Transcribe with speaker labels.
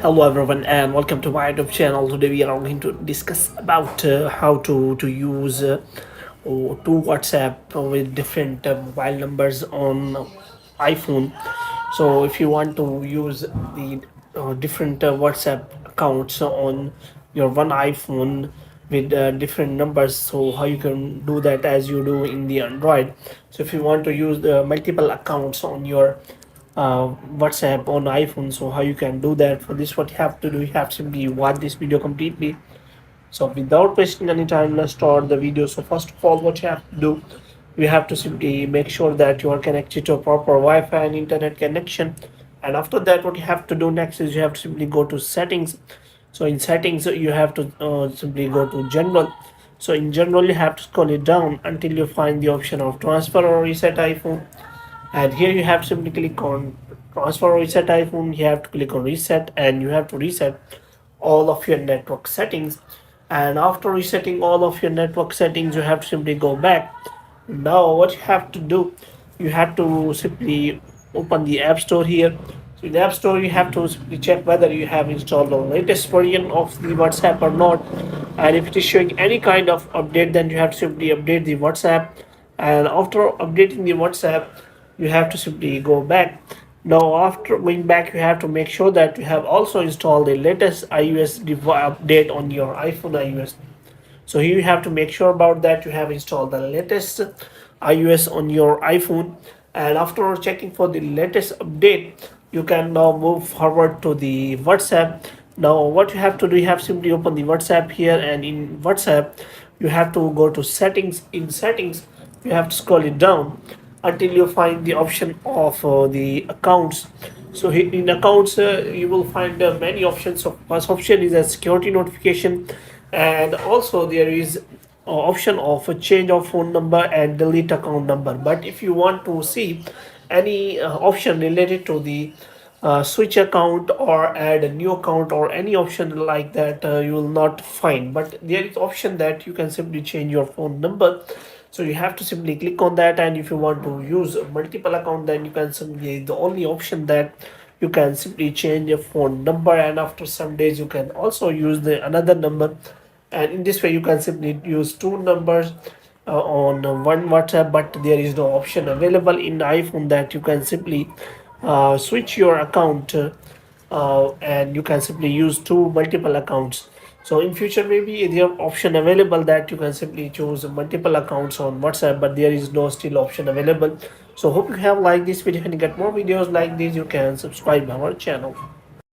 Speaker 1: Hello everyone and welcome to my YouTube channel. Today we are going to discuss about how to use to WhatsApp with different mobile numbers on iPhone. So if you want to use the different WhatsApp accounts on your one iPhone with different numbers, so how you can do that as you do in the Android. So if you want to use the multiple accounts on your WhatsApp on iPhone, so how you can do that. For this, what you have to do, you have to simply watch this video completely. So without wasting any time, let's start the video. So first of all, what you have to do, you have to simply make sure that you are connected to a proper Wi-Fi and internet connection. And after that, what you have to do next is you have to simply go to settings. So in settings, you have to simply go to general. So in general, you have to scroll it down until you find the option of transfer or reset iPhone. And here you have to simply click on transfer or reset iPhone. You have to click on reset and you have to reset all of your network settings. And after resetting all of your network settings, you have to simply go back. Now what you have to do, you have to simply open the App Store here. So in the App Store, you have to simply check whether you have installed the latest version of the WhatsApp or not. And if it is showing any kind of update, then you have to simply update the WhatsApp. And after updating the WhatsApp, you have to simply go back. Now after going back, you have to make sure that you have also installed the latest iOS update on your iPhone iOS. So here you have to make sure about that you have installed the latest iOS on your iPhone. And after checking for the latest update, you can now move forward to the WhatsApp. Now what you have to do, you have simply open the WhatsApp here, and in WhatsApp you have to go to settings. In settings, you have to scroll it down until you find the option of the accounts. So in accounts, you will find many options. So first option is a security notification, and also there is option of a change of phone number and delete account number. But if you want to see any option related to the switch account or add a new account or any option like that, you will not find. But there is option that you can simply change your phone number. So you have to simply click on that, and if you want to use a multiple account, then you can simply, the only option that you can simply change your phone number, and after some days you can also use the another number. And in this way you can simply use two numbers on one WhatsApp. But there is no option available in iPhone that you can simply switch your account, and you can simply use two multiple accounts. So in future, maybe there option available that you can simply choose multiple accounts on WhatsApp, but there is no still option available. So hope you have liked this video. And you get more videos like this, you can subscribe our channel.